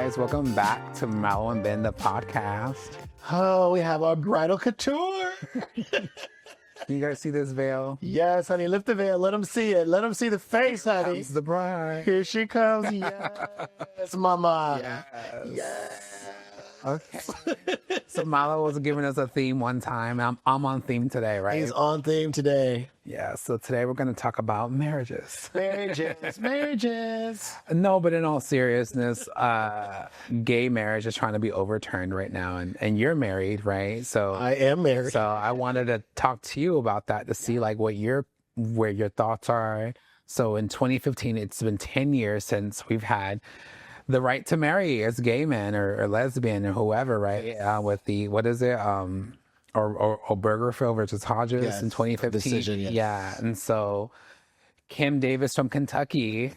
guys, welcome back to Mylo and Ben, the podcast. Oh, we have our bridal couture. You guys see this veil? Yes, honey, lift the veil. Let them see it. Let them see the face, honey. Comes the bride. Here she comes. Yes, mama. Yes. Yes. Okay. So Mylo was giving us a theme one time. I'm on theme today, right? He's on theme today. Yeah, so today we're going to talk about marriages. Marriages. No, but in all seriousness, gay marriage is trying to be overturned right now. And you're married, right? So I am married. So I wanted to talk to you about that to see like where your thoughts are. So in 2015, it's been 10 years since we've had the right to marry as gay men or lesbian or whoever, right? With the, what is it? Or Obergefell versus Hodges in 2015. Decision, yes. Yeah. And so Kim Davis from Kentucky,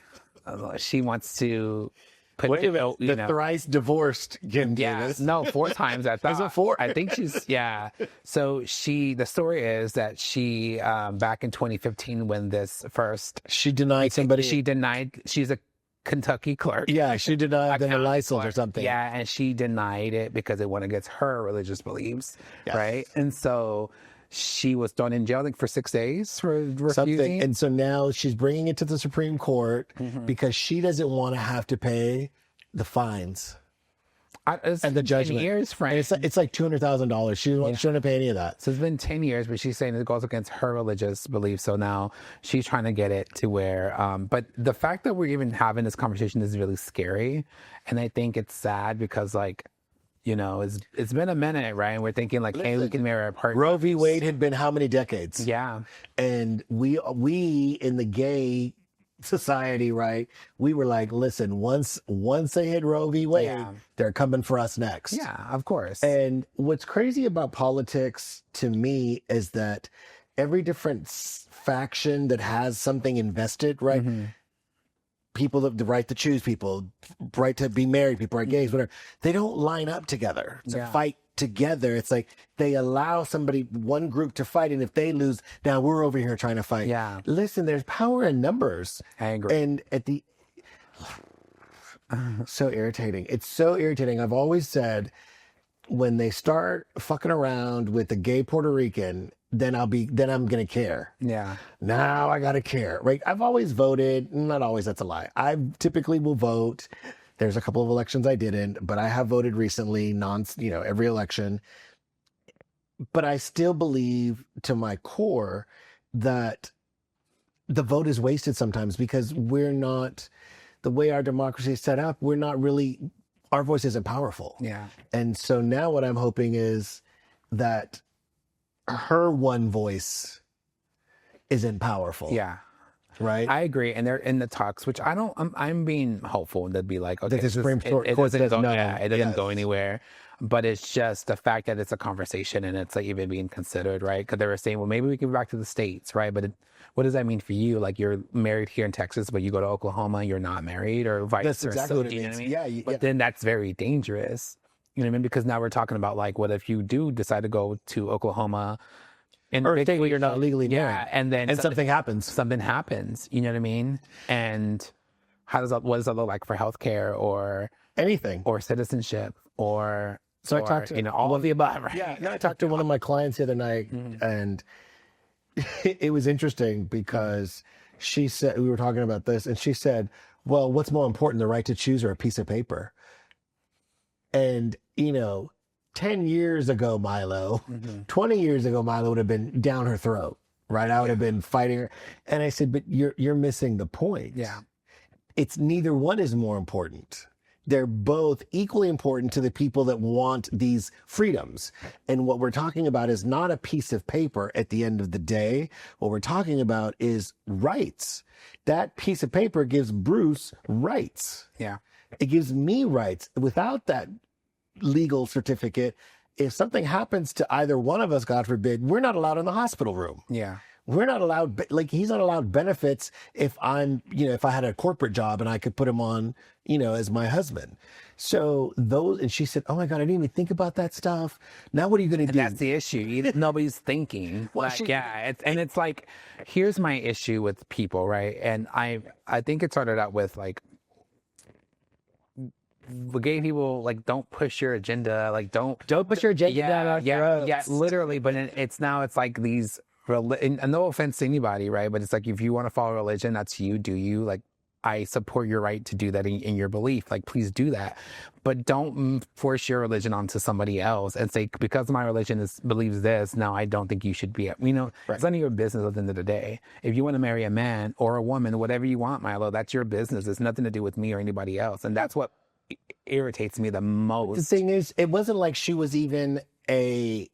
she wants to put the thrice divorced Kim Davis. No, 4 times I thought. Is it 4? I think she's, yeah. So the story is that she, back in 2015 when this first. She denied somebody. She's a Kentucky clerk. Yeah, she denied them a license clerk. or something. Yeah, and she denied it because it went against her religious beliefs, right? And so she was thrown in jail, I think, for 6 days for refusing. Something. And so now she's bringing it to the Supreme Court because she doesn't want to have to pay the fines and the judgment. 10 years, friend. It's like $200,000. She shouldn't pay any of that. So it's been 10 years, but she's saying it goes against her religious beliefs. So now she's trying to get it to where, but the fact that we're even having this conversation is really scary. And I think it's sad because like, you know, it's been a minute, right? And we're thinking like, hey, we can marry our partner. Roe v. Wade had been how many decades? Yeah. And we in the gay society, right? We were like, listen, once they hit Roe v. Wade, they're coming for us next. Yeah, of course. And what's crazy about politics to me is that every different faction that has something invested, right? People have the right to choose people, right to be married, people, right, gays, whatever. They don't line up together to fight together. It's like they allow one group to fight, and if they lose, now we're over here trying to fight. Yeah. Listen, there's power in numbers. I agree. And so irritating. It's so irritating. I've always said when they start fucking around with the gay Puerto Rican, then I'm gonna care. Yeah. Now I gotta care, right? I've always voted. Not always. That's a lie. I typically will vote. There's a couple of elections I didn't, but I have voted recently, every election. But I still believe to my core that the vote is wasted sometimes because we're not, the way our democracy is set up, we're not really, our voice isn't powerful. Yeah. And so now what I'm hoping is that her one voice isn't powerful. Yeah. Right. I agree. And they're in the talks, which I'm being hopeful. They'd be like, okay, the Supreme Court doesn't says no. It doesn't go anywhere. But it's just the fact that it's a conversation and it's like even being considered, right? Because they were saying, well, maybe we can go back to the States, right? But what does that mean for you? Like you're married here in Texas, but you go to Oklahoma, you're not married, or vice versa. That's exactly what it you know means. What I mean? Yeah. But then that's very dangerous. You know what I mean? Because now we're talking about like, what if you do decide to go to Oklahoma and or a state where you're not legally married. Yeah, and then something happens. Something happens. You know what I mean? And what does that look like for healthcare or anything or citizenship or I talked to all of the above. Right? Yeah. I talked to one of my clients the other night, and it was interesting because she said we were talking about this, and she said, "Well, what's more important, the right to choose or a piece of paper?" And 10 years ago, Mylo, 20 years ago, Mylo would have been down her throat, right? I would have been fighting her. And I said, but you're missing the point. Yeah. It's neither one is more important. They're both equally important to the people that want these freedoms. And what we're talking about is not a piece of paper at the end of the day. What we're talking about is rights. That piece of paper gives Bruce rights. Yeah. It gives me rights. Without that legal certificate, if something happens to either one of us, God forbid, we're not allowed in the hospital room. Yeah. We're not allowed, he's not allowed benefits if if I had a corporate job and I could put him on, as my husband. So and she said, oh my God, I didn't even think about that stuff. Now what are you going to do? That's the issue. Nobody's thinking. It's like, here's my issue with people, right? And I think it started out with like, gay people, like, don't push your agenda, like, don't push your agenda down our throats. literally. But it's like these, and no offense to anybody, right? But it's like, if you want to follow religion, that's you, do you? Like, I support your right to do that in your belief. Like, please do that. But don't force your religion onto somebody else and say, because my religion believes this, now I don't think you should be. It's none of your business at the end of the day. If you want to marry a man or a woman, whatever you want, Mylo, that's your business. It's nothing to do with me or anybody else. And that's what irritates me the most. The thing is, it wasn't like she was even a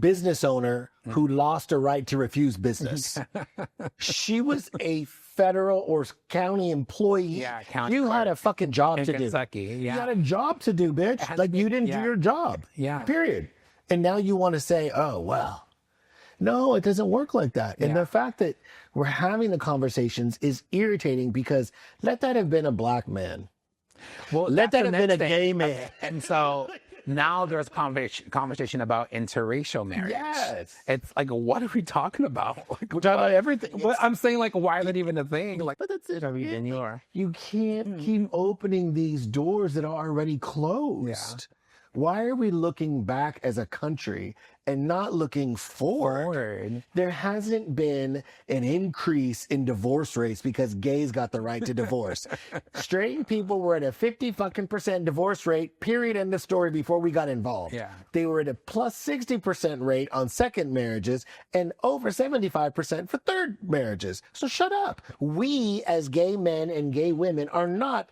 business owner who lost a right to refuse business. She was a federal or county employee. Yeah, county You had a fucking job in to do. Kentucky. You Yeah. had a job to do, bitch. Like, you didn't do your job. Yeah. Period. And now you want to say, oh, well. No, it doesn't work like that. And the fact that we're having the conversations is irritating, because let that have been a black man. Well, Let that that's have the been a next gay thing. man. And so now there's conversation about interracial marriage. Yes. It's like, what are we talking about? Like, We're talking about everything. But I'm saying, like, why is that even a thing? Like, But that's it. I mean, then you are. you can't keep opening these doors that are already closed. Yeah. Why are we looking back as a country and not looking forward? There hasn't been an increase in divorce rates because gays got the right to divorce. Straight people were at a 50% divorce rate, period, end of story, before we got involved. Yeah. They were at a plus 60% rate on second marriages and over 75% for third marriages. So shut up. We, as gay men and gay women, are not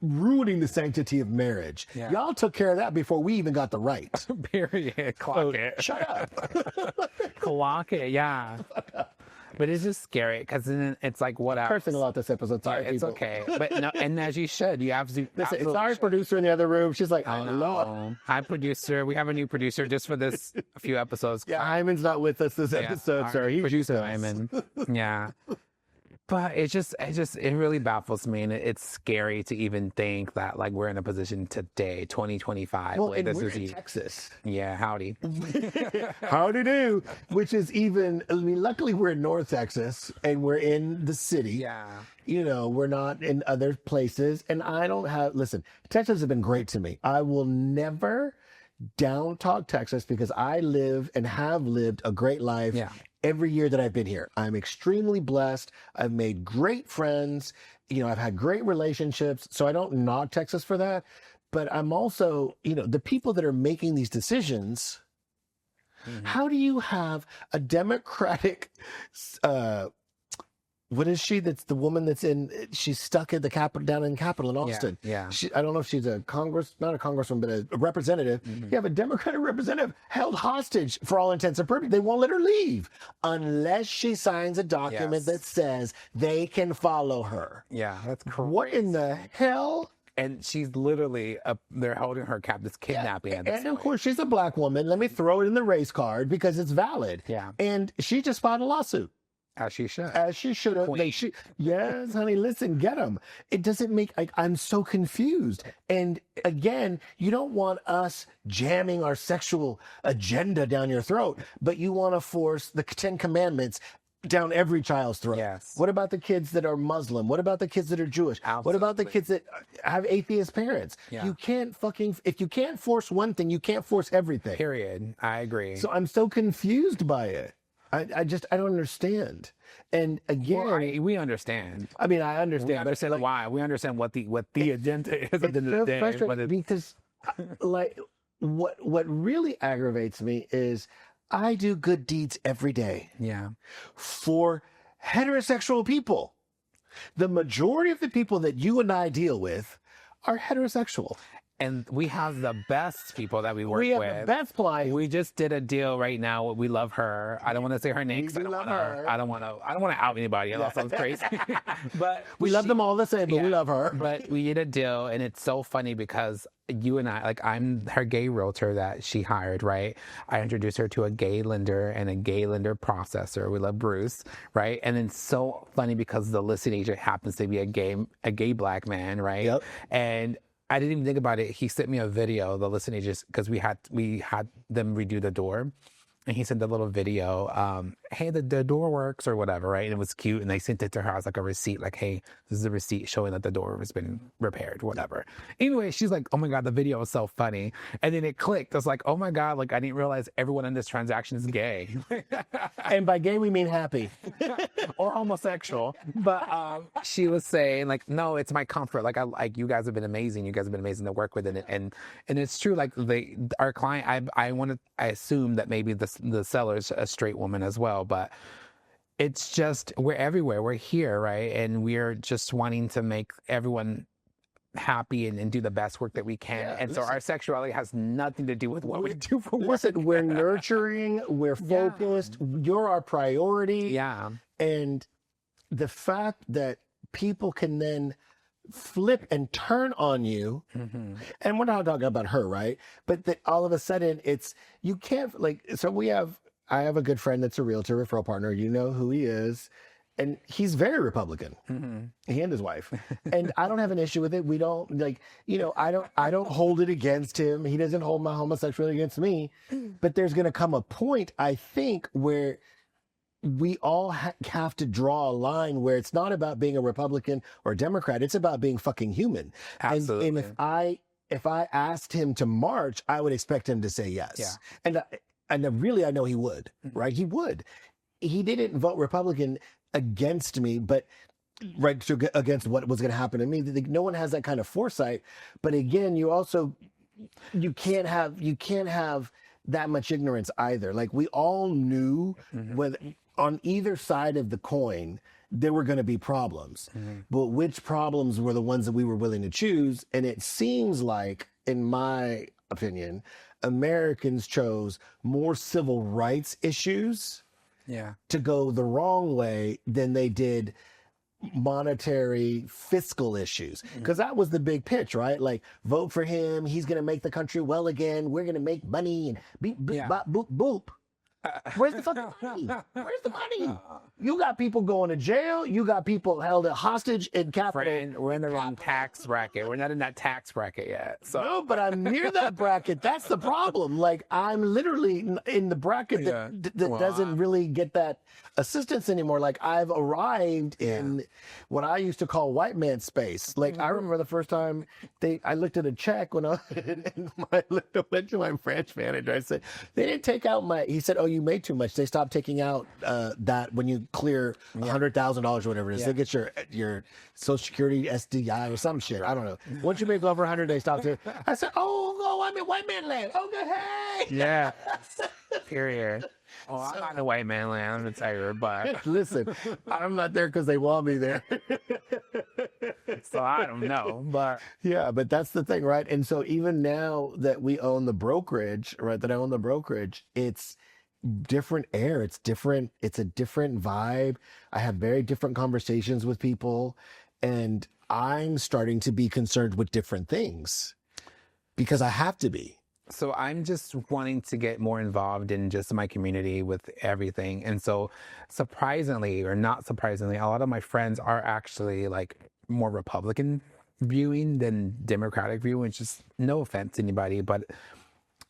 ruining the sanctity of marriage. Yeah. Y'all took care of that before we even got the right. Period. Clock it. Shut up. Clock it. Yeah. But it's just scary, because then it's like, what else? Cursing a lot this episode. Sorry, It's people. okay. But no, and as you should, you absolutely. Listen, it's our producer in the other room. She's like, I oh, know. Lord. Hi, producer. We have a new producer just for this few episodes. Yeah, Hyman's not with us this episode, our sir. He producer Hyman. Yeah. But it really baffles me, and it's scary to even think that, like, we're in a position today, 2025. Well, like, and this we're is in Texas. Yeah, howdy. Howdy do. Which is even, I mean, luckily we're in North Texas and we're in the city. Yeah. You know, we're not in other places. And I don't have, listen, Texas has been great to me. I will never down talk Texas, because I live and have lived a great life. Yeah. Every year that I've been here. I'm extremely blessed. I've made great friends. You know, I've had great relationships. So I don't knock Texas for that. But I'm also, you know, the people that are making these decisions, how do you have a Democratic, what is she? That's the woman that's she's stuck at the Capitol, down in Capitol in Austin. Yeah. I don't know if she's not a congresswoman, but a representative. You have a Democratic representative held hostage for all intents and purposes. They won't let her leave unless she signs a document that says they can follow her. Yeah, that's correct. What in the hell? And she's literally they're holding her captive, kidnapping. And of course, she's a black woman. Let me throw it in the race card because it's valid. Yeah. And she just filed a lawsuit. As she should. As she should have. Yes, honey, listen, get them. It doesn't make, I'm so confused. And again, you don't want us jamming our sexual agenda down your throat, but you want to force the 10 Commandments down every child's throat. Yes. What about the kids that are Muslim? What about the kids that are Jewish? Absolutely. What about the kids that have atheist parents? Yeah. You can't if you can't force one thing, you can't force everything. Period. I agree. So I'm so confused by it. I don't understand. And again, Well, we understand. I mean, I understand. We understand why. We understand what the agenda is at the end of the day. Frustrating because, like, what really aggravates me is I do good deeds every day. Yeah. For heterosexual people. The majority of the people that you and I deal with are heterosexual. And we have the best people that we work with. We have the best clients. We just did a deal right now. We love her. I don't want to say her name. We love her. I don't want to out anybody. That sounds crazy. But we love them all the same, but we love her. But we did a deal, and it's so funny because you and I, like, I'm her gay realtor that she hired, right? I introduced her to a gay lender and a gay lender processor. We love Bruce, right? And it's so funny because the listing agent happens to be a gay black man, right? Yep. And I didn't even think about it. He sent me a video, the listing agent, because we had them redo the door. and he sent a little video, hey, the door works or whatever, right? And it was cute. And they sent it to her as like a receipt, like, hey, this is a receipt showing that the door has been repaired, whatever. Anyway, she's like, oh my God, the video is so funny. And then it clicked. I was like, oh my God, like I didn't realize everyone in this transaction is gay. And by gay, we mean happy. Or homosexual. But she was saying, like, no, it's my comfort. Like, like you guys have been amazing. You guys have been amazing to work with. And it's true. Like our client, I assume that maybe the seller's a straight woman as well, but it's just, we're everywhere. We're here, right? And we're just wanting to make everyone happy and do the best work that we can. Yeah, and so our sexuality has nothing to do with what we do for work. Listen, we're nurturing, we're focused, you're our priority. Yeah. And the fact that people can then flip and turn on you, and we're not talking about her, right? But that all of a sudden you can't, like, so I have a good friend that's a realtor referral partner. You know who he is. And he's very Republican, he and his wife. And I don't have an issue with it. We don't, like, you know, I don't hold it against him. He doesn't hold my homosexuality against me. But there's going to come a point, I think, where we all have to draw a line where it's not about being a Republican or a Democrat. It's about being fucking human. Absolutely. And if I asked him to march, I would expect him to say yes. Yeah. And really, I know he would, right? He would. He didn't vote Republican against me, but against what was going to happen to me. No one has that kind of foresight. But again, you can't have that much ignorance either. Like, we all knew when on either side of the coin there were going to be problems, but which problems were the ones that we were willing to choose? And it seems like, in my opinion, Americans chose more civil rights issues to go the wrong way than they did monetary fiscal issues, because that was the big pitch, right? Like, vote for him, he's going to make the country well again, we're going to make money and boop boop. Where's the fucking money? Where's the money? You got people going to jail. You got people held hostage in Capitol. Friend, we're in the wrong tax bracket. We're not in that tax bracket yet. So. No, but I'm near that bracket. That's the problem. Like, I'm literally in the bracket that doesn't really get that assistance anymore. Like, I've arrived in what I used to call white man space. Like, I remember the first time I looked at a check when I went to my branch manager. I said, they didn't take out he said, oh, you made too much. They stopped taking out that when you clear $100,000 or whatever it is. They get your Social Security SDI or some shit. I don't know. Once you make over 100, they stop there. I said, oh, I'm in white man land. Oh, good, hey. Yeah. Period. Well, I'm not in the white man land. I'm in Tiger, but listen, I'm not there because they want me there. So I don't know, but yeah, but that's the thing, right? And so even now that we own the brokerage, right? That I own the brokerage, it's different air. It's different. It's a different vibe. I have very different conversations with people, and I'm starting to be concerned with different things because I have to be. So I'm just wanting to get more involved in just my community with everything. And so surprisingly, or not surprisingly, a lot of my friends are actually like more Republican viewing than Democratic viewing, which is no offense to anybody,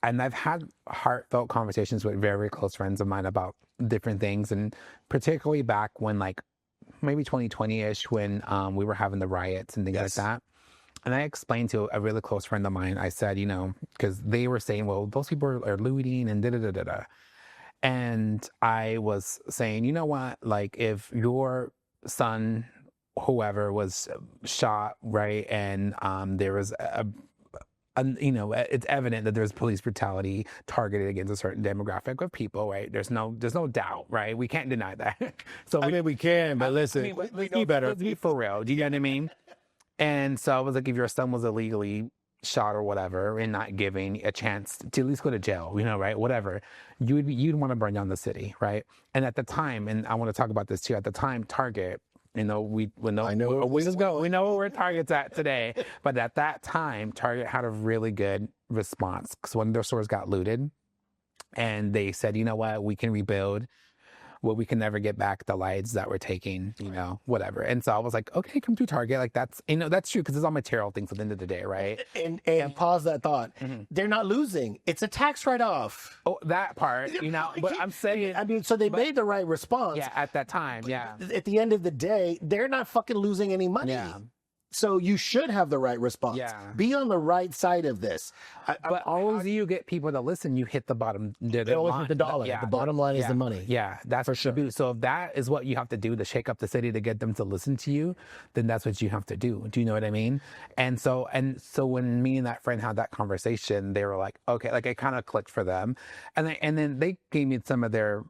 and I've had heartfelt conversations with very close friends of mine about different things. And particularly back when, like, maybe 2020-ish, when we were having the riots and things like that. And I explained to a really close friend of mine, I said, you know, because they were saying, well, those people are looting and da-da-da-da-da. And I was saying, you know what, like, if your son, whoever, was shot, right, and there was you know, it's evident that there's police brutality targeted against a certain demographic of people, right? There's no doubt, right? We can't deny that. So I mean, we can, but listen, let's be better. Let's be for real. Do you get what I mean? And so I was like, if your son was illegally shot or whatever and not giving a chance to at least go to jail, you know, right? Whatever, you'd want to burn down the city, right? And at the time, and I want to talk about this too, at the time, Target, you know, we know where Target's at today, but at that time, Target had a really good response because one of their stores got looted, and they said, you know what, we can rebuild. well, we can never get back the lives that we're taking, you know, whatever. And so I was like, okay, come to Target. Like that's, you know, that's true because it's all material things at the end of the day, right? And pause that thought. They're not losing. It's a tax write-off. Oh, that part, you know, but I'm saying, I mean, so they made the right response. yeah, at that time, yeah. At the end of the day, they're not fucking losing any money. Yeah. So you should have the right response. Yeah. Be on the right side of this. But how do you get people to listen? You hit the bottom. They always hit the dollar. Yeah, the bottom line is the money. Yeah, that's for sure. So if that is what you have to do to shake up the city to get them to listen to you, then that's what you have to do. Do you know what I mean? And so when me and that friend had that conversation, they were like, okay, like it kind of clicked for them, and then they gave me some of their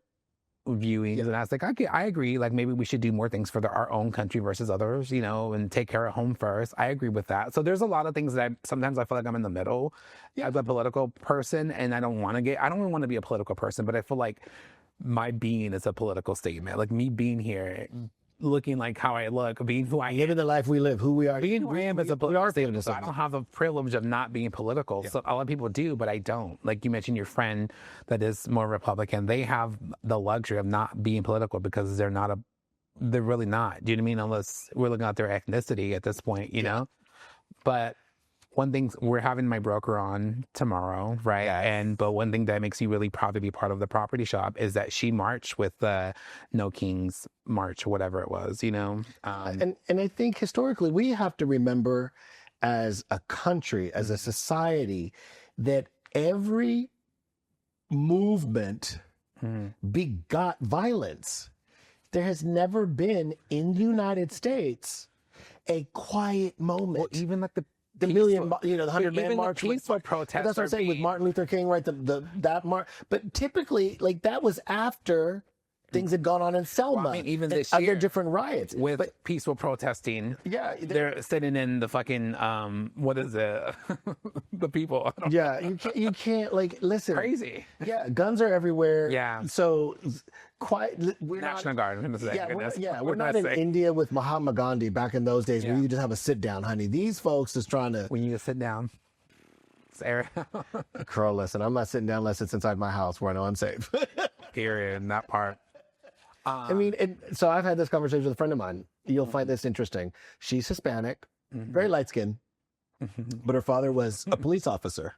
viewings, and I was like, okay, I agree. Like maybe we should do more things for our own country versus others, you know, and take care of home first. I agree with that. So there's a lot of things that sometimes I feel like I'm in the middle as a political person, and I don't want to be a political person, but I feel like my being is a political statement. Like me being here, looking like how I look, being who I am. Living the life we live, who we are. Being who I am is a political statement. So I don't have the privilege of not being political. So a lot of people do, but I don't. Like you mentioned your friend that is more Republican. They have the luxury of not being political because they're really not. Do you know what I mean? Unless we're looking at their ethnicity at this point, you know? But one thing, we're having my broker on tomorrow, right? But one thing that makes me really proud to be part of the property shop is that she marched with the No Kings March, or whatever it was, you know? And I think historically we have to remember as a country, as a society, that every movement begot violence. There has never been in the United States a quiet moment. Well, even like the the million, you know, the 100-man march. Peaceful protests. That's what I'm saying with Martin Luther King, right? That march. But typically, like that was after things had gone on in Selma. Well, I mean, even this other year, different riots with peaceful protesting. Yeah, they're sitting in the fucking what is it? The people. Yeah, you can't like listen. Crazy. Yeah, guns are everywhere. Yeah. So we're National Guard. I'm gonna say. We're not in India with Mahatma Gandhi back in those days where you just have a sit down, honey. These folks is trying to. We need to sit down. Sarah. Girl, listen, I'm not sitting down unless it's inside my house where I know I'm safe. Period. In that part. I mean, so I've had this conversation with a friend of mine. You'll find this interesting. She's Hispanic, very light skinned, but her father was a police officer.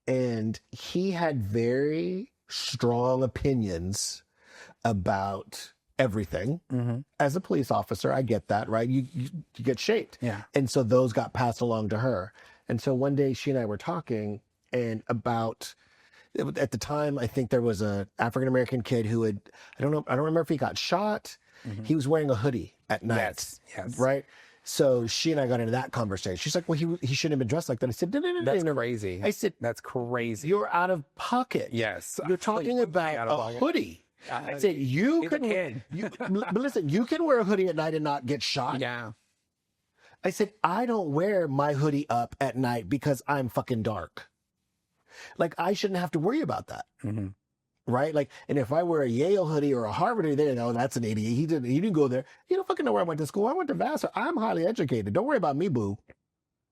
And he had very strong opinions about everything. As a police officer, I get that, right? You get shaped. Yeah. And so those got passed along to her. And so one day she and I were talking and about... At the time, I think there was a African American kid who had, I don't remember if he got shot. He was wearing a hoodie at night. Yes. Right? So she and I got into that conversation. She's like, well, he shouldn't have been dressed like that. I said, no. That's crazy. I said, that's crazy. You're out of pocket. Yes. You're talking about a hoodie. I said, you couldn't, but listen, you can wear a hoodie at night and not get shot. Yeah. I said, I don't wear my hoodie up at night because I'm fucking dark. Like, I shouldn't have to worry about that. Right? Like, and if I wear a Yale hoodie or a Harvard hoodie, they know that's an idiot. He didn't go there. You don't fucking know where I went to school. I went to Vassar. I'm highly educated. Don't worry about me, boo.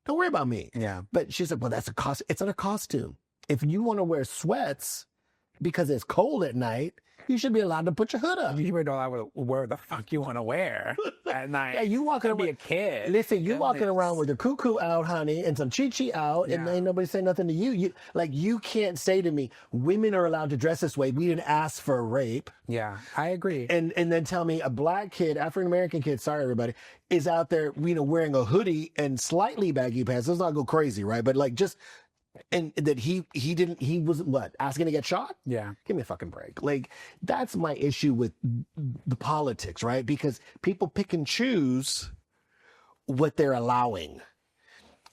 Don't worry about me. Yeah. But she said, well, that's a cost. It's not a costume. If you want to wear sweats because it's cold at night, you should be allowed to put your hood up. You should be allowed to wear the fuck you want to wear at night. Yeah, you walking around. Be a kid. Listen, you walking around with your cuckoo out, honey, and some chi-chi out, and ain't nobody say nothing to you. You can't say to me, women are allowed to dress this way. We didn't ask for a rape. Yeah, I agree. And then tell me a black kid, African American kid, sorry everybody, is out there, wearing a hoodie and slightly baggy pants. Let's not go crazy, right? But like just. And that he was what, asking to get shot? Yeah. Give me a fucking break. Like, that's my issue with the politics, right? Because people pick and choose what they're allowing.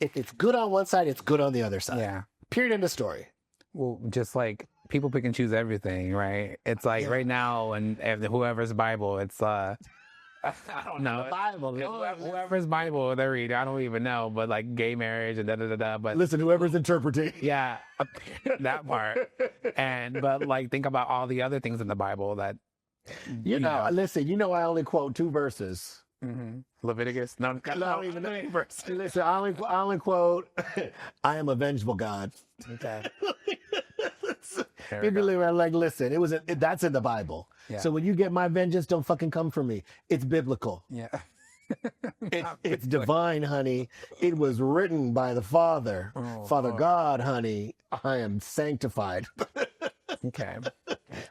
If it's good on one side, it's good on the other side. Yeah. Period, end of story. Well, just like people pick and choose everything, right? It's like right now, and whoever's Bible, it's I don't know. Bible. Whoever's Bible they read, I don't even know, but like gay marriage and da-da-da-da. But listen, whoever's interpreting. Yeah, that part. But like think about all the other things in the Bible that listen, I only quote 2 verses. Leviticus. No, I don't even know any verse. Listen, I only quote, I am a vengeful God. Okay. People are like, listen, that's in the Bible. Yeah. So when you get my vengeance, don't fucking come for me. It's biblical. Yeah. It's divine, honey. It was written by the Father. Father God, honey. I am sanctified. Okay.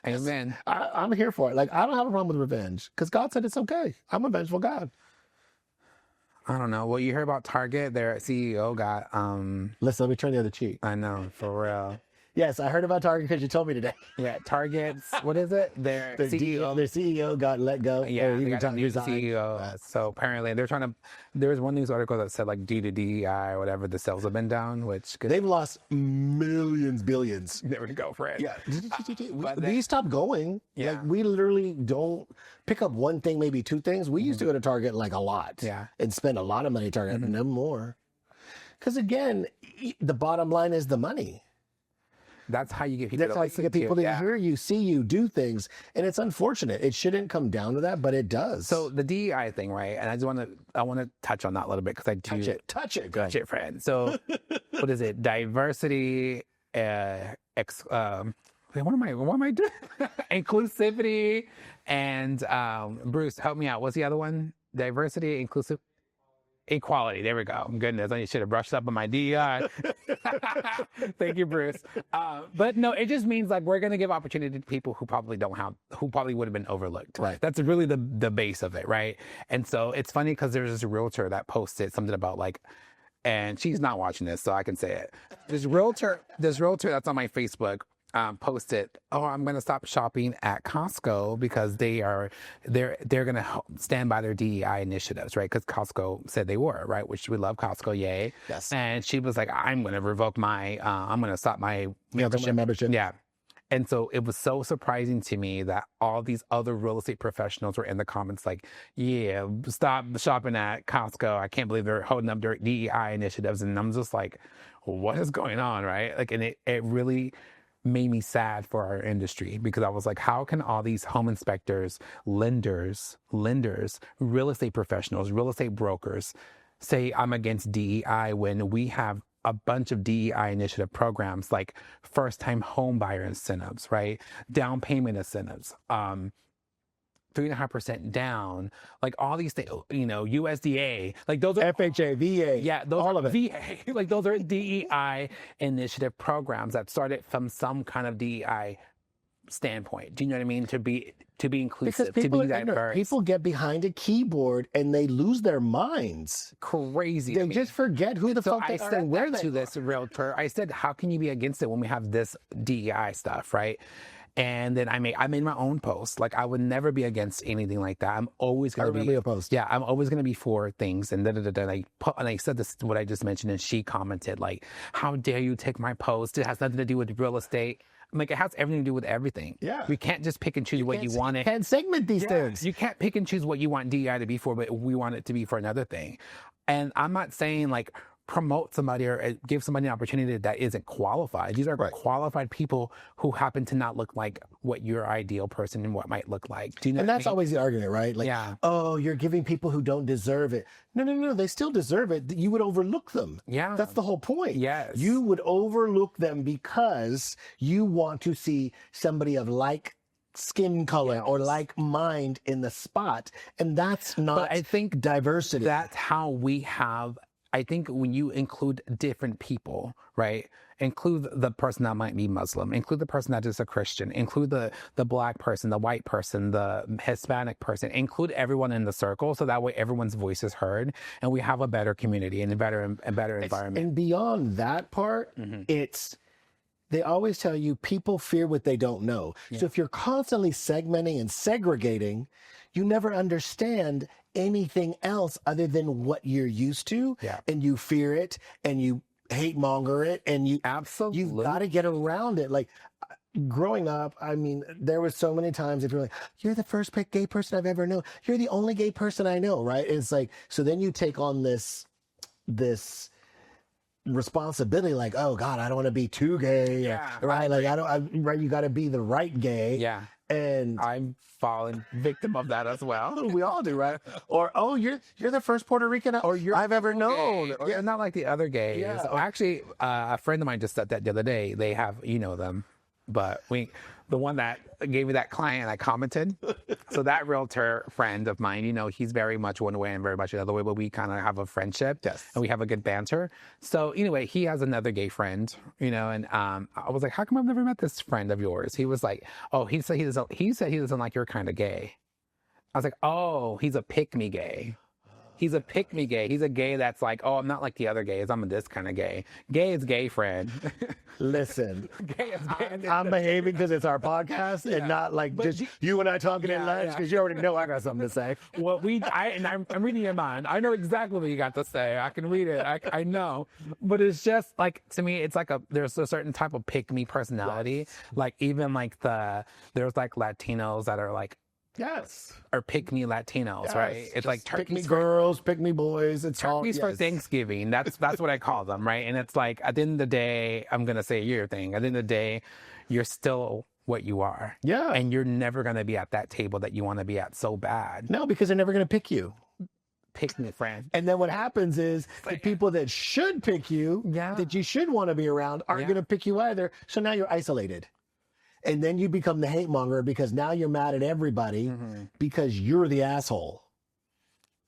Amen. I'm here for it. Like, I don't have a problem with revenge because God said it's okay. I'm a vengeful God. I don't know. Well, you heard about Target? Their CEO got Listen, let me turn the other cheek. I know, for real. Yes, I heard about Target because you told me today. Yeah, Target's, what is it? Their CEO. Their CEO got let go. Yeah, he they got a new resigned. CEO. So apparently they're trying to, there was one news article that said like due to DEI or whatever, the sales have been down, which They've lost millions, billions. there we go, Fred. Yeah. But We stopped going. Yeah. Like, we literally don't pick up one thing, maybe two things. We used to go to Target like a lot. Yeah. And spend a lot of money at Target, no more. Because again, the bottom line is the money. That's how you get people. That's how you get people to hear you, see you, do things. And it's unfortunate. It shouldn't come down to that, but it does. So the DEI thing, right? And I want to touch on that a little bit because I do touch it. Go touch it, Fred. So what is it? Diversity, what am I doing? Inclusivity, and Bruce, help me out. What's the other one? Diversity, inclusive. Equality. There we go. Goodness, I should have brushed up on my DEI. Thank you, Bruce. But no, it just means like we're going to give opportunity to people who probably would have been overlooked. Right. That's really the base of it, right? And so it's funny because there's this realtor that posted something about like, and she's not watching this, so I can say it. This realtor that's on my Facebook posted, "Oh, I'm going to stop shopping at Costco because they're going to stand by their DEI initiatives, right? Because Costco said they were, right? Which we love Costco, yay. Yes. And she was like, I'm going to revoke my, I'm going to stop my membership. Yeah. And so it was so surprising to me that all these other real estate professionals were in the comments like, yeah, stop shopping at Costco. I can't believe they're holding up their DEI initiatives. And I'm just like, what is going on, right? Like, and it really made me sad for our industry because I was like, how can all these home inspectors, lenders, real estate professionals, real estate brokers say I'm against DEI when we have a bunch of DEI initiative programs like first-time home buyer incentives, right? Down payment incentives, 3.5% down, like all these things, you know, USDA, like those are FHA, VA. Yeah, those all are of it. VA, like those are DEI initiative programs that started from some kind of DEI standpoint. Do you know what I mean? To be inclusive, Because people to be are ignorant. diverse. People get behind a keyboard and they lose their minds. Crazy. They just forget who the fuck I they are said and where that they to this realtor. I said, how can you be against it when we have this DEI stuff, right? And then I made my own post. Like, I would never be against anything like that. I'm always going to be a post. Yeah, I'm always going to be for things. And and I said this, what I just mentioned, and she commented like, "How dare you take my post? It has nothing to do with real estate." I'm like, it has everything to do with everything. Yeah. We can't just pick and choose what you want. You can't segment these things. You can't pick and choose what you want DEI to be for, but we want it to be for another thing. And I'm not saying like promote somebody or give somebody an opportunity that isn't qualified. These are qualified people who happen to not look like what your ideal person and what might look like. Do you know? And that's always the argument, right? Like, oh, you're giving people who don't deserve it. No, they still deserve it. You would overlook them. Yeah. That's the whole point. Yes. You would overlook them because you want to see somebody of like skin color or like mind in the spot. And that's not, but I think diversity. That's how we have, I think when you include different people, right? Include the person that might be Muslim, include the person that is a Christian, include the black person, the white person, the Hispanic person, include everyone in the circle so that way everyone's voice is heard and we have a better community and a better environment. And beyond that part, they always tell you people fear what they don't know. Yeah. So if you're constantly segmenting and segregating, you never understand anything else other than what you're used to. Yeah. And you fear it and you hate monger it and you've got to get around it. Like growing up, I mean, there was so many times if you're like, you're the first gay person I've ever known. You're the only gay person I know, right? It's like, so then you take on this responsibility, like, oh God, I don't want to be too gay, right? Like right, you got to be the right gay. Yeah. And I'm fallen victim of that as well. We all do, right? Or, oh, you're the first Puerto Rican I've ever known. Or not like the other gays. Yeah. Actually, a friend of mine just said that the other day. They have, you know them, but the one that gave me that client, I commented. So that realtor friend of mine, he's very much one way and very much another way, but we kind of have a friendship. Yes. And we have a good banter. So anyway, he has another gay friend, and I was like, how come I've never met this friend of yours? He was like, oh, he said he doesn't like your kind of gay. I was like, oh, he's a pick-me gay. He's a pick-me gay. He's a gay that's like, oh, I'm not like the other gays. I'm this kind of gay. Gay is gay, friend. Listen, Gay is gay. I'm behaving because it's our podcast and not like just you and I talking in lunch because you already know I got something to say. Well, I'm reading your mind. I know exactly what you got to say. I can read it. I know. But it's just like, to me, it's like there's a certain type of pick-me personality. Yes. Like even like there's like Latinos that are like, Yes. or pick-me Latinos, Yes. right? It's Just like pick me turkeys girls, pick me boys. It's all turkeys for Thanksgiving. That's what I call them, right? And it's like at the end of the day, I'm gonna say your thing. At the end of the day, you're still what you are. Yeah. And you're never gonna be at that table that you want to be at so bad. No, because they're never going to pick you. Pick me, friend. And then what happens is the people that should pick you, Yeah. that you should want to be around, aren't going to pick you either. So now you're isolated. And then you become the hate monger because now you're mad at everybody because you're the asshole.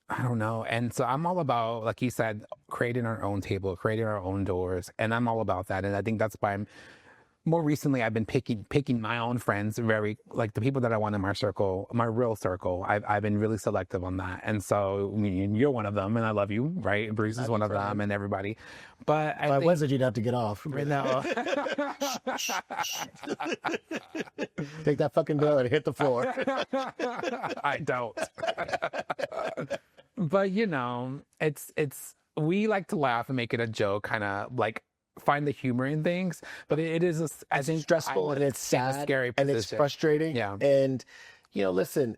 I don't know. And so I'm all about, like you said, creating our own table, creating our own doors. And I'm all about that. And I think that's why more recently I've been picking my own friends, very like the people that I want in my circle, my real circle. I've been really selective on that. And so you're one of them and I love you, right? Bruce is one of them and everybody. But I think, Wednesday you'd have to get off. right now, Take that fucking bill and hit the floor. I don't. But it's we like to laugh and make it a joke, kind of like find the humor in things, but it is Stressful and it's sad, scary and it's position. frustrating. Yeah. And listen,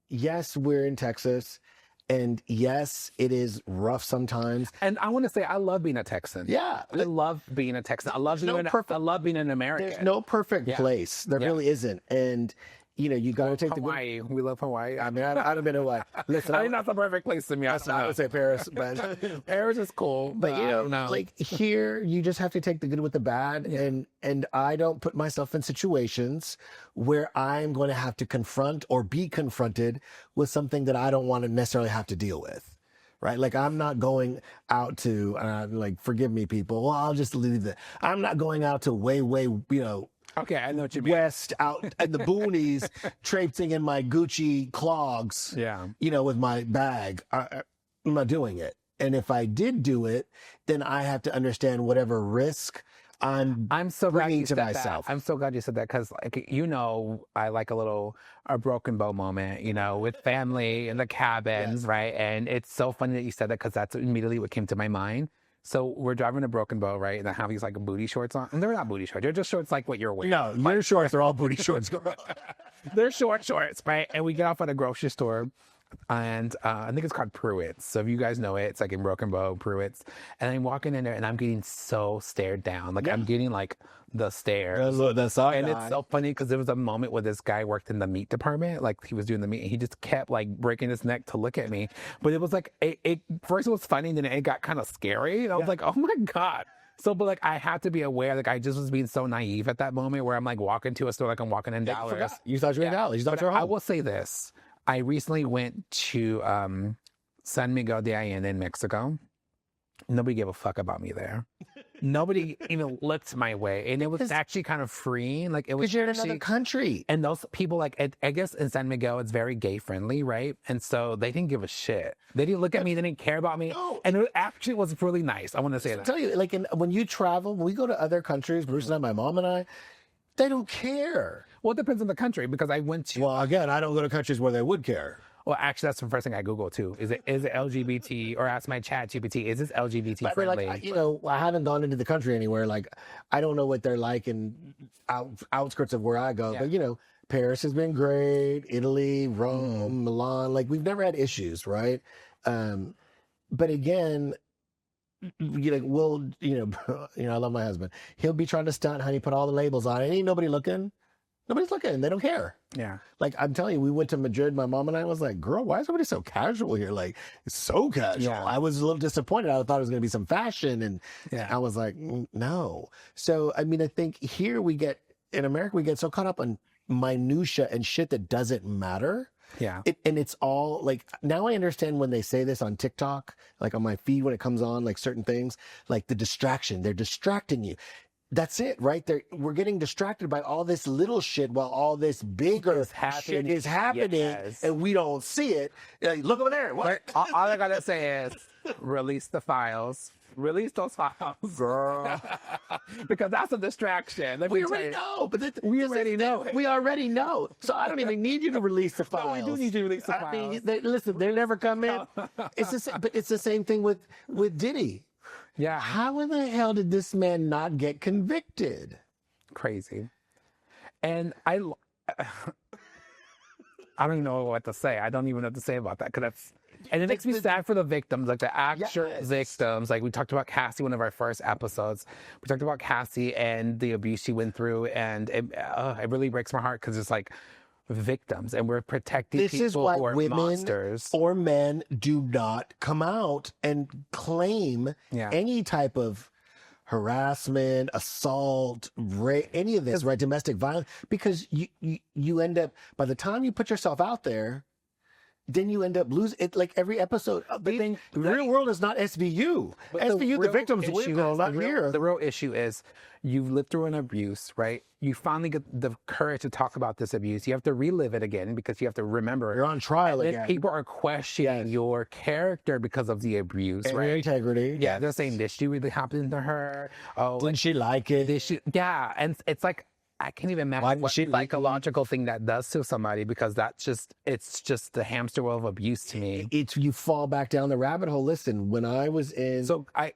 yes, we're in Texas, and yes, it is rough sometimes. And I want to say I love being a Texan. Yeah. I love being a Texan. I love I love being an American. There's no perfect place. There really isn't. And you got to take Hawaii. We love Hawaii. I mean, I'd have been in Hawaii. Listen, I think that's the perfect place to me. I would say Paris, but Paris is cool, but no. like here, you just have to take the good with the bad, and I don't put myself in situations where I'm going to have to confront or be confronted with something that I don't want to necessarily have to deal with. Right? Like I'm not going out to like, forgive me, people. Well, I'll just leave it. I'm not going out to way, okay, I know what you mean. west out in the boonies, traipsing in my Gucci clogs. Yeah. With my bag. I'm not doing it. And if I did do it, then I have to understand whatever risk I'm so glad bringing you to said myself. that. I'm so glad you said that because, I like a broken bow moment, with family in the cabins, right? And it's so funny that you said that because that's immediately what came to my mind. So we're driving a broken bow, right? And I have these like booty shorts on. And they're not booty shorts. They're just shorts like what you're wearing. No, your shorts are all booty shorts. They're short shorts, right? And we get off at a grocery store. And I think it's called Pruitt's. So if you guys know it, it's like in Broken Bow, Pruitt's. And I'm walking in there and I'm getting so stared down. Like I'm getting like the stare. And it's so funny because there was a moment where this guy worked in the meat department. Like he was doing the meat and he just kept like breaking his neck to look at me. But it was like, first it was funny and then it got kind of scary. And I was like, oh my God. So, but like, I had to be aware, like, I just was being so naive at that moment where I'm like walking to a store like I'm walking in Dallas. You thought you were in Dallas. You thought you were home. I will say this. I recently went to San Miguel de Allende in Mexico. Nobody gave a fuck about me there. Nobody even looked my way. And it was actually kind of freeing. Like, it was because you're in another country. And those people, like, I guess in San Miguel, it's very gay friendly, right? And so they didn't give a shit. They didn't look at me. They didn't care about me. No. And it actually was really nice. I want to say that. I tell you, like, when you travel, when we go to other countries, Bruce and I, my mom and I, they don't care. Well, it depends on the country because I went to. Well, again, I don't go to countries where they would care. Well, actually, that's the first thing I Google too. Is it LGBT or ask my chat GPT? Is this LGBT friendly? Like, I haven't gone into the country anywhere. Like, I don't know what they're like in outskirts of where I go. Yeah. But Paris has been great. Italy, Rome, Milan. Like, we've never had issues, right? But again, I love my husband. He'll be trying to stunt, honey, put all the labels on. Ain't nobody looking. Nobody's looking. They don't care. Yeah. Like, I'm telling you, we went to Madrid. My mom and I was like, girl, why is everybody so casual here? Like, it's so casual. Yeah. I was a little disappointed. I thought it was going to be some fashion. And Yeah. I was like, no. So, I mean, I think here in America, we get so caught up on minutia and shit that doesn't matter. Yeah. And it's all like, now I understand when they say this on TikTok, like on my feed when it comes on, like certain things, like the distraction, they're distracting you. That's it, right? We're getting distracted by all this little shit while all this bigger shit is happening, yes. and we don't see it. Like, look over there. What? All I gotta say is release the files. Release those files, Girl. because that's a distraction. We already know, but we already know. We already know. So I don't even need you to release the files. No, we do need you to release the files. I mean, listen, they never come in. But it's the same thing with Diddy. Yeah. How in the hell did this man not get convicted? Crazy. And I don't even know what to say. I don't even know what to say about that, because it makes me sad for the victims, like the actual victims. Like we talked about Cassie, one of our first episodes. We talked about Cassie and the abuse she went through, and it really breaks my heart, because it's like victims, and we're protecting this people is why who are women monsters or men do not come out and claim any type of harassment, assault, rape, any of this, right? Domestic violence, because you end up, by the time you put yourself out there, then you end up losing it. Like every episode, but then the real world is not SVU. SVU, the victims win, girl, not here. The real issue is you've lived through an abuse, right? You finally get the courage to talk about this abuse. You have to relive it again, because you have to remember. You're on trial and again. People are questioning your character because of the abuse, and right? Your integrity. Yeah, they're saying, did she really happen to her? Oh, didn't she like it? Yeah, and it's like, I can't even imagine what psychological thing that does to somebody, because it's just the hamster wheel of abuse to me. You fall back down the rabbit hole. Listen, when I was in, I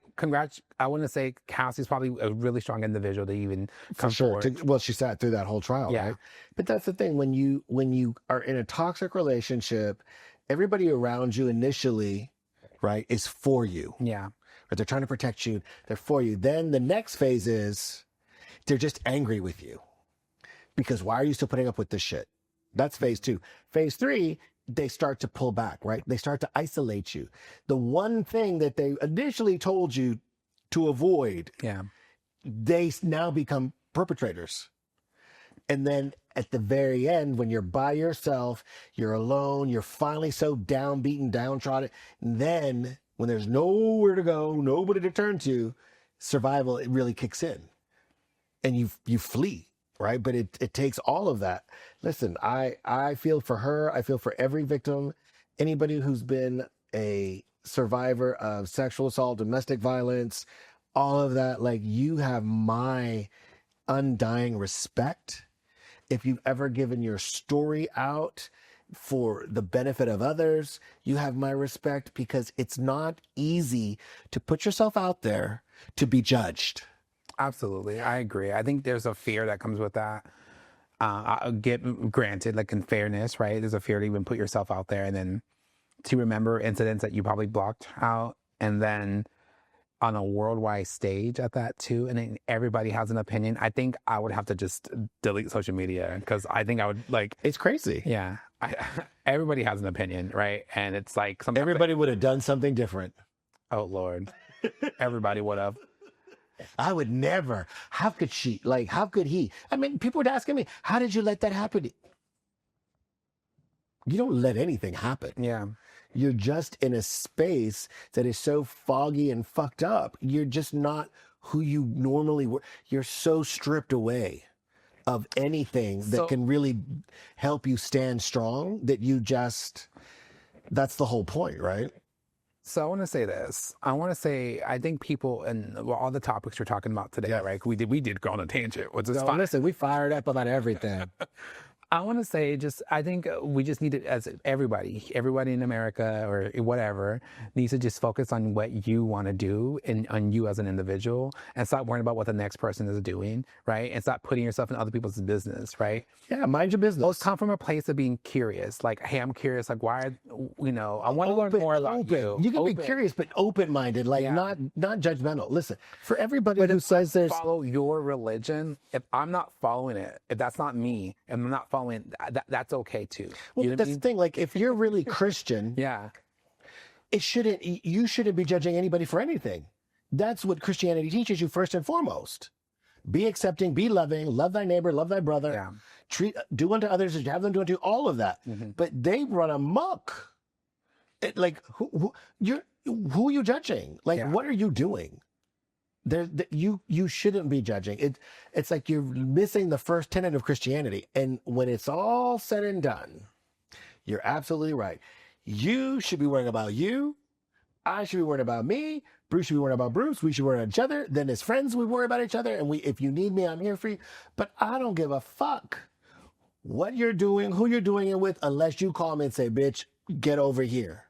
want to say Cassie's probably a really strong individual to even come forward. Well, she sat through that whole trial, right? But that's the thing, when you are in a toxic relationship, everybody around you initially, right, is for you. Yeah. Right? They're trying to protect you. They're for you. Then the next phase is they're just angry with you. Because why are you still putting up with this shit? That's phase 2. Phase 3, they start to pull back, right? They start to isolate you. The one thing that they initially told you to avoid, they now become perpetrators. And then at the very end, when you're by yourself, you're alone, you're finally so downbeaten, downtrodden, and then when there's nowhere to go, nobody to turn to, survival, it really kicks in. And you flee. Right. But it takes all of that. Listen, I feel for her. I feel for every victim, anybody who's been a survivor of sexual assault, domestic violence, all of that. Like, you have my undying respect. If you've ever given your story out for the benefit of others, you have my respect, because it's not easy to put yourself out there to be judged. Absolutely. I agree. I think there's a fear that comes with that. I'll get granted, like in fairness, right? There's a fear to even put yourself out there, and then to remember incidents that you probably blocked out, and then on a worldwide stage at that too. And then everybody has an opinion. I think I would have to just delete social media, because I think I would it's crazy. Yeah. Everybody has an opinion, right? And it's like everybody would have done something different. Oh Lord. Everybody would have. I would never. How could she? Like, how could he? I mean, people were asking me, how did you let that happen? You don't let anything happen. Yeah. You're just in a space that is so foggy and fucked up. You're just not who you normally were. You're so stripped away of anything that can really help you stand strong that that's the whole point, right? So I want to say this. I think people, and all the topics we're talking about today, right? We did go on a tangent, which is fine. Listen, we fired up about everything. I want to say I think we just need to, as everybody in America or whatever, needs to just focus on what you want to do and on you as an individual and stop worrying about what the next person is doing, right? And stop putting yourself in other people's business, right? Yeah, mind your business. Those come from a place of being curious. Like, hey, I'm curious. Like, why, I want to learn more about you. You can be curious, but open-minded, like not judgmental. Listen, for everybody who says there's follow your religion, if I'm not following it, if that's not me, and I'm not following that's okay too. Well, You know what I that's mean? the thing. Like, if you're really Christian, Yeah. you shouldn't be judging anybody for anything. That's what Christianity teaches you first and foremost. Be accepting, be loving, love thy neighbor, love thy brother. Yeah. Do unto others as you have them do unto you, all of that. But they run amok. Like, who are you judging? Like, what are you doing? You shouldn't be judging. It's like you're missing the first tenet of Christianity. And when it's all said and done, you're absolutely right. You should be worrying about you. I should be worrying about me. Bruce should be worrying about Bruce. We should worry about each other. Then as friends, we worry about each other. And if you need me, I'm here for you. But I don't give a fuck what you're doing, who you're doing it with, unless you call me and say, bitch, get over here.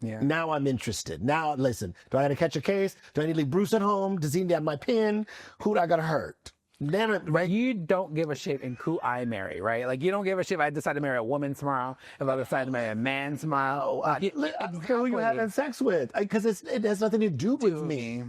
Yeah. Now I'm interested. Now, listen, do I got to catch a case? Do I need to leave Bruce at home? Does he have my pin? Who do I got to hurt? Then, right? You don't give a shit in who I marry, right? Like, you don't give a shit if I decide to marry a woman tomorrow, if I decide to marry a man tomorrow. I don't care who you're having sex with, because it has nothing to do with me.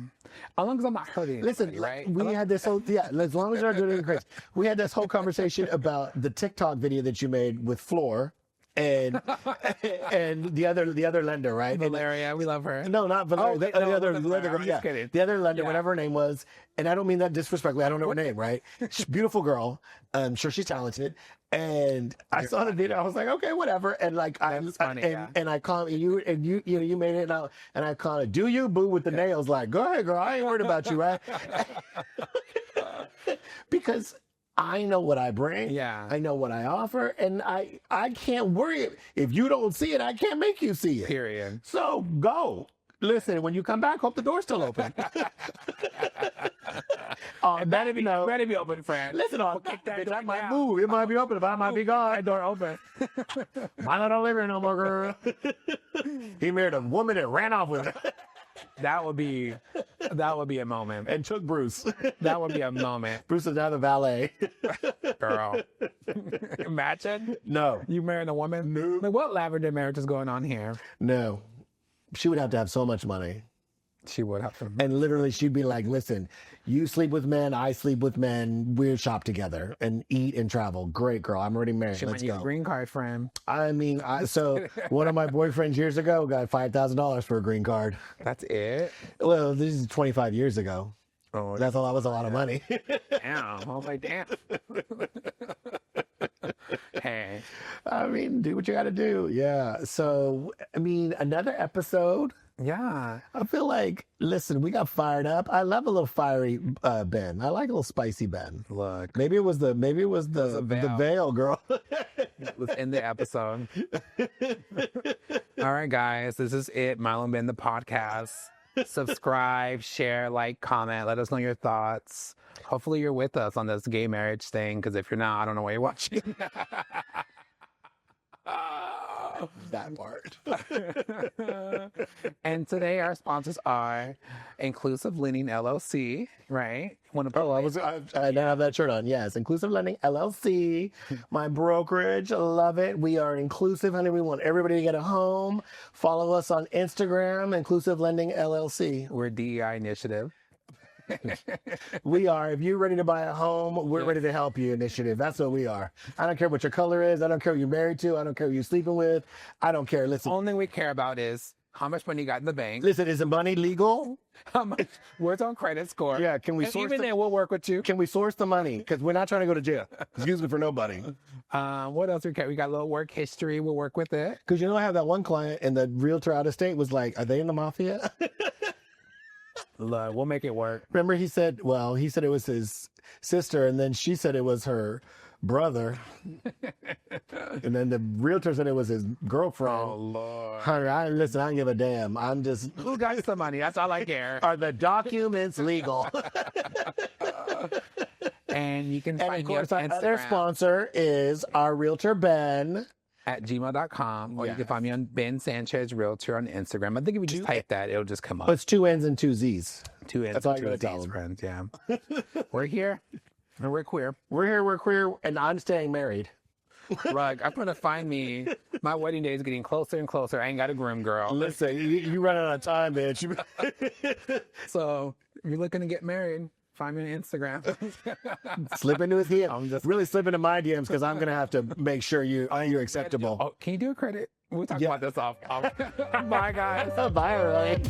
As long as I'm not hurting Listen, anybody, right? we had this whole, as long as you're not doing anything crazy. We had this whole conversation about the TikTok video that you made with Floor. And the other lender, right? Valeria, we love her. No, not Valeria. The other girl, just kidding. the other lender, whatever her name was. And I don't mean that disrespectfully. I don't know her name, right? She's a beautiful girl. I'm sure she's talented. And I saw the video. I was like, okay, whatever. And like, and I call you, and you made it out. And I call it, do you, boo, with the nails? Like, go ahead, girl. I ain't worried about you, right? Because I know what I bring. Yeah. I know what I offer. And I can't worry. If you don't see it, I can't make you see it. Period. So go. Listen, when you come back, hope the door's still open. Better be open, friend. Listen, that I might move. It might be open, but I might be gone. That door open. Mylo don't live here no more, girl. He married a woman and ran off with her. That would be a moment. And took Bruce. That would be a moment. Bruce is now the valet. Girl. Imagine. No. You marrying a woman? No. Like, what lavender marriage is going on here? No. She would have so much money. She would have to. And literally, she'd be like, listen, you sleep with men, I sleep with men, we shop together and eat and travel. Great, girl. I'm already married. She Let's might need go. a green card, friend. I mean, so one of my boyfriends years ago got $5,000 for a green card. That's it? Well, this is 25 years ago. Oh, That was a lot of money. damn. I was like, damn. Hey. I mean, do what you got to do. Yeah. So, I mean, another episode. Yeah. I feel like, listen, we got fired up. I love a little fiery Ben. I like a little spicy Ben. Look. Maybe it was the veil, girl. It was in the episode. All right, guys. This is it. Mylo and Ben, the podcast. Subscribe, share, like, comment. Let us know your thoughts. Hopefully you're with us on this gay marriage thing, because if you're not, I don't know why you're watching. That part. And today our sponsors are Inclusive Lending LLC, right? I now have that shirt on. Yes, Inclusive Lending LLC, my brokerage. Love it. We are inclusive, honey. We want everybody to get a home. Follow us on Instagram, Inclusive Lending LLC. We're DEI initiative. We are. If you're ready to buy a home, we're ready to help you initiative. That's what we are. I don't care what your color is. I don't care who you're married to. I don't care who you're sleeping with. I don't care. Listen. The only thing we care about is how much money you got in the bank. Listen, is the money legal? How much? Where's on credit score? Yeah, can we and source even then, we'll work with you. Can we source the money? Because we're not trying to go to jail. Excuse me for nobody. What else we got? We got a little work history. We'll work with it. Because I have that one client, and the realtor out of state was like, "Are they in the mafia?" Look, we'll make it work. Remember, he said it was his sister, and then she said it was her brother, and then the realtor said it was his girlfriend. Oh Lord! Hunter, I don't give a damn. I'm just who got the money? That's all I care. Are the documents legal? And you can And find of me on course, our other Instagram sponsor is our realtor, Ben. at gmail.com, or you Yes. can find me on Ben Sanchez Realtor on Instagram. I think if you just type that, it'll just come Oh, up. it's 2 N's and 2 Z's. 2 N's That's all and you gotta 2 tell Z's, them. friends. Yeah. We're here. And we're queer. We're here, we're queer, and I'm staying married. Rug, I'm going to find me. My wedding day is getting closer and closer. I ain't got a groom, girl. Listen, you run out of time, bitch. So if you're looking to get married, find me on Instagram. Slip into his DM. I'm just- really slip into my DMs because I'm gonna have to make sure you're acceptable. Oh, can you do a credit? We'll talk about this off. Bye, guys. Bye, Roy.